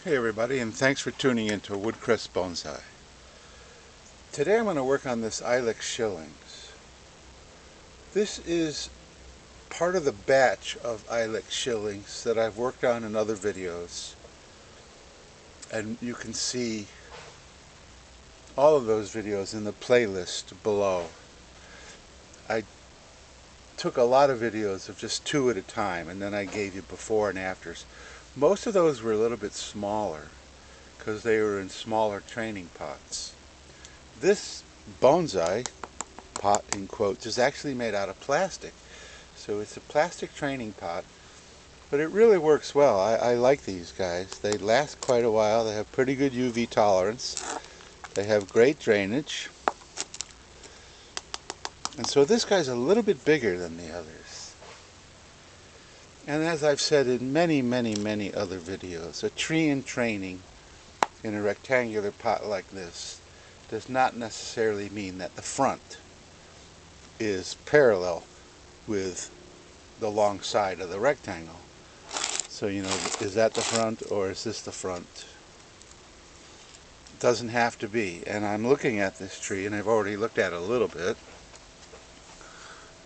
Hey everybody, and thanks for tuning in to Woodcrest Bonsai. Today I'm going to work on this Ilex Shillings. This is part of the batch of Ilex Shillings that I've worked on in other videos. And you can see all of those videos in the playlist below. I took a lot of videos of just two at a time, and then I gave you before and afters. Most of those were a little bit smaller because they were in smaller training pots. This bonsai pot, in quotes, is actually made out of plastic. So it's a plastic training pot, but it really works well. I like these guys. They last quite a while. They have pretty good UV tolerance. They have great drainage. And so this guy's a little bit bigger than the others. And as I've said in many other videos, a tree in training in a rectangular pot like this does not necessarily mean that the front is parallel with the long side of the rectangle. So, you know, is that the front or is this the front? It doesn't have to be. And I'm looking at this tree, and I've already looked at it a little bit.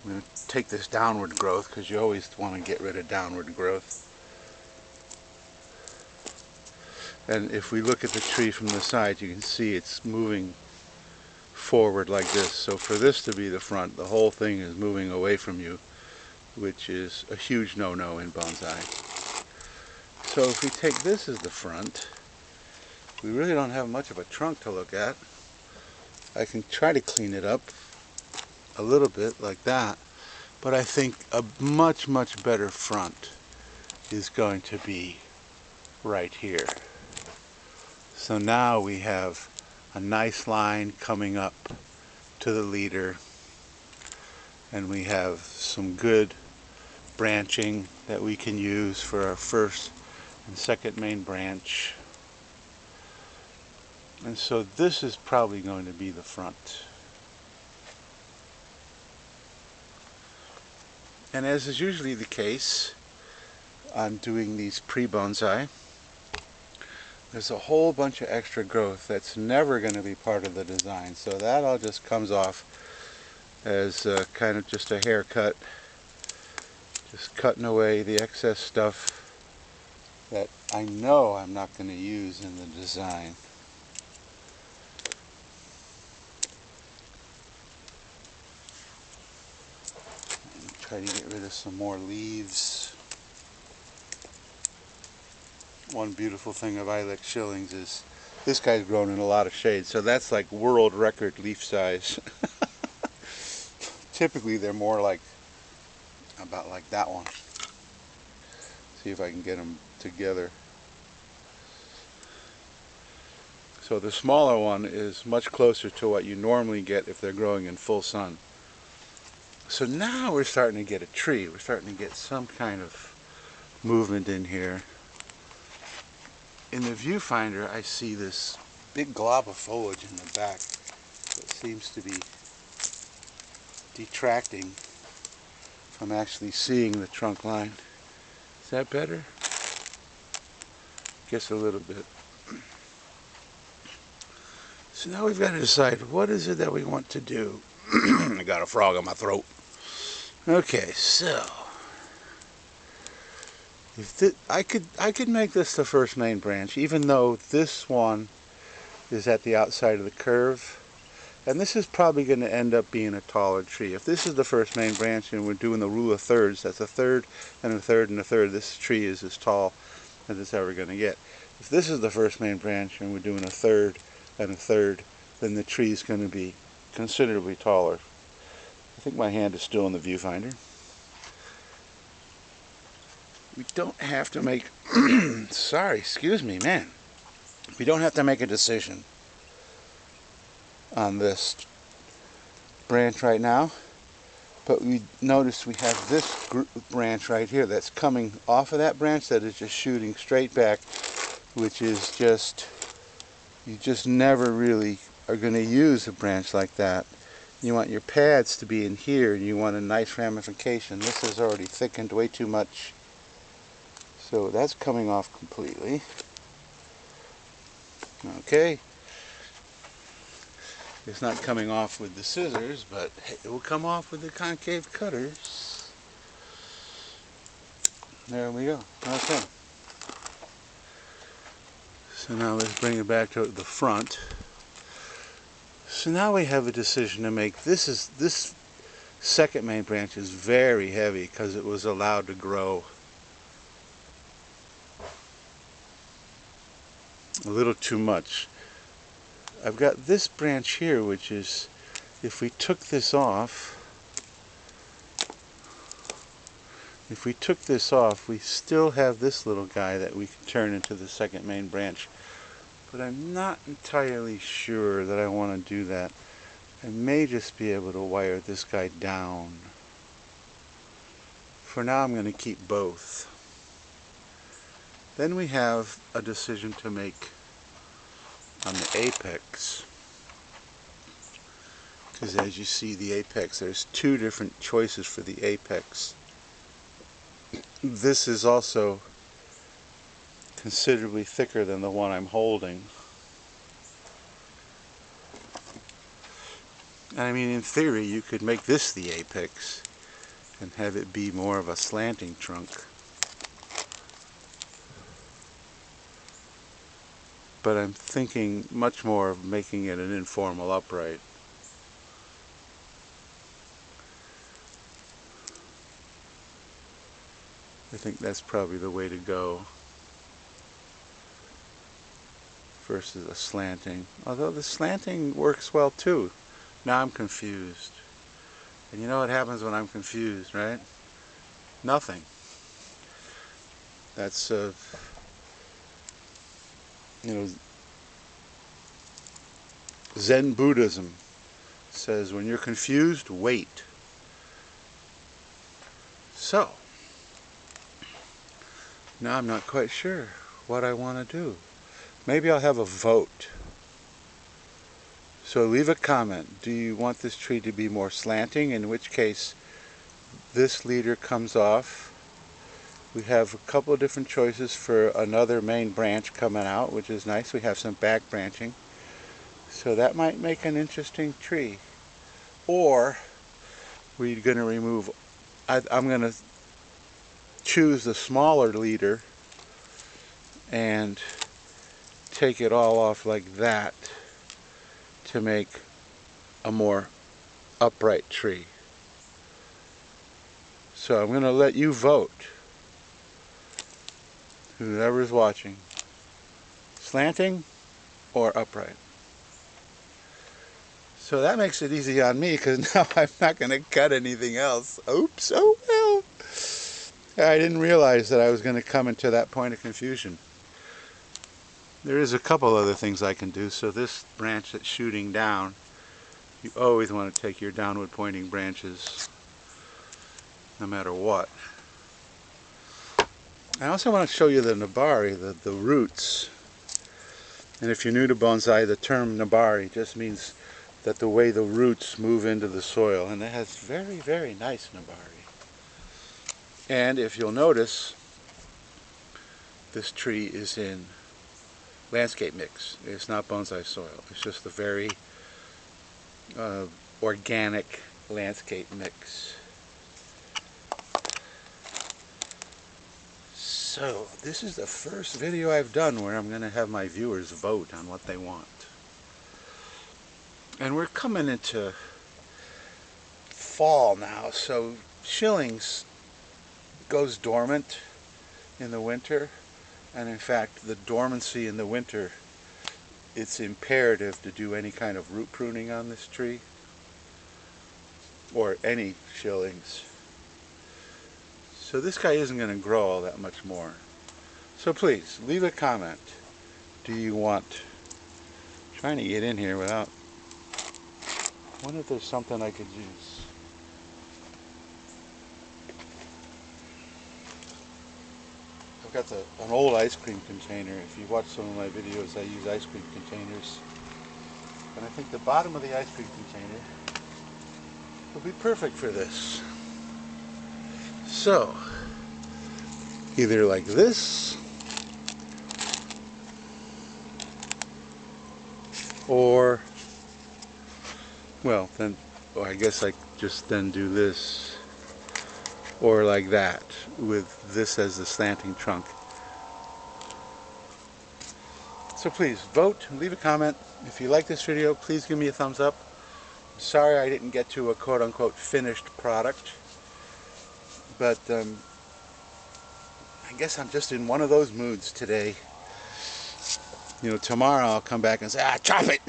I'm going to take this downward growth because you always want to get rid of downward growth. And if we look at the tree from the side, you can see it's moving forward like this. So for this to be the front, the whole thing is moving away from you, which is a huge no-no in bonsai. So if we take this as the front, we really don't have much of a trunk to look at. I can try to clean it up a little bit like that, but I think a much better front is going to be right here. So now we have a nice line coming up to the leader, and we have some good branching that we can use for our first and second main branch. And so this is probably going to be the front. And as is usually the case, I'm doing these pre-bonsai. There's a whole bunch of extra growth that's never going to be part of the design, so that all just comes off as kind of just a haircut, just cutting away the excess stuff that I know I'm not going to use in the design. And try to get rid of some more leaves. One beautiful thing of Ilex Shillings is this guy's grown in a lot of shade, so that's like world record leaf size. Typically they're more like about like that one. See if I can get them together. So the smaller one is much closer to what you normally get if they're growing in full sun. So now we're starting to get a tree. We're starting to get some kind of movement in here. In the viewfinder, I see this big glob of foliage in the back that seems to be detracting from actually seeing the trunk line. Is that better? Guess a little bit. So now we've got to decide, what is it that we want to do? I got a frog in my throat. Okay, so if I could make this the first main branch, even though this one is at the outside of the curve, and this is probably going to end up being a taller tree. If this is the first main branch and we're doing the rule of thirds, that's a third and a third and a third. This tree is as tall as it's ever going to get. If this is the first main branch and we're doing a third and a third, then the tree is going to be considerably taller. I think my hand is still in the viewfinder. We don't have to make, sorry, excuse me, man. We don't have to make a decision on this branch right now, but we notice we have this branch right here that's coming off of that branch that is just shooting straight back, which is just, you just never really are going to use a branch like that. You want your pads to be in here, and you want a nice ramification. This is already thickened way too much, so that's coming off completely. Okay, it's not coming off with the scissors, but it will come off with the concave cutters. There we go. Okay. So now let's bring it back to the front. So now we have a decision to make. This second main branch is very heavy because it was allowed to grow a little too much. I've got this branch here, which is, if we took this off, we still have this little guy that we can turn into the second main branch. But I'm not entirely sure that I want to do that. I may just be able to wire this guy down. For now, I'm going to keep both. Then we have a decision to make on the apex. Because as you see, the apex, there's two different choices for the apex. This is also considerably thicker than the one I'm holding. And I mean, in theory, you could make this the apex and have it be more of a slanting trunk. But I'm thinking much more of making it an informal upright. I think that's probably the way to go versus a slanting. Although the slanting works well too. Now I'm confused. And you know what happens when I'm confused, right? Nothing. That's, Zen Buddhism says when you're confused, wait. So, now I'm not quite sure what I want to do. Maybe I'll have a vote. So leave a comment. Do you want this tree to be more slanting? In which case, this leader comes off. We have a couple of different choices for another main branch coming out, which is nice. We have some back branching. So that might make an interesting tree. Or we're going to remove, I'm going to choose the smaller leader and take it all off like that to make a more upright tree. So I'm going to let you vote, whoever's watching, slanting or upright. So that makes it easy on me because now I'm not going to cut anything else. Oops, oh well. I didn't realize that I was going to come into that point of confusion. There is a couple other things I can do. So this branch that's shooting down, you always want to take your downward pointing branches no matter what. I also want to show you the nabari, the roots. And if you're new to bonsai, the term nabari just means that the way the roots move into the soil. And it has very, very nice nabari. And if you'll notice, this tree is in landscape mix. It's not bonsai soil. It's just a very organic landscape mix. So this is the first video I've done where I'm going to have my viewers vote on what they want. And we're coming into fall now, so Shillings goes dormant in the winter. And in fact, the dormancy in the winter, it's imperative to do any kind of root pruning on this tree, or any Shillings. So this guy isn't going to grow all that much more. So please, leave a comment. Do you want, I'm trying to get in here without, I wonder if there's something I could use. I've got an old ice cream container. If you watch some of my videos, I use ice cream containers. And I think the bottom of the ice cream container will be perfect for this. So, either like this, Or, well, then, I guess I just then do this, or like that, with this as the slanting trunk. So please vote, leave a comment. If you like this video, please give me a thumbs up. I'm sorry I didn't get to a quote-unquote finished product, but I guess I'm just in one of those moods today. You know, tomorrow I'll come back and say, chop it!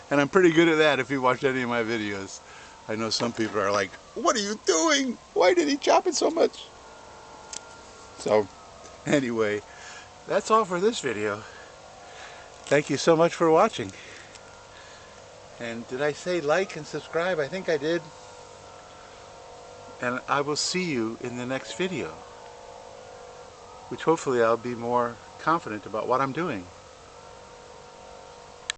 And I'm pretty good at that if you watch any of my videos. I know some people are like, what are you doing? Why did he chop it so much? So, anyway, that's all for this video. Thank you so much for watching. And did I say like and subscribe? I think I did. And I will see you in the next video, which hopefully I'll be more confident about what I'm doing.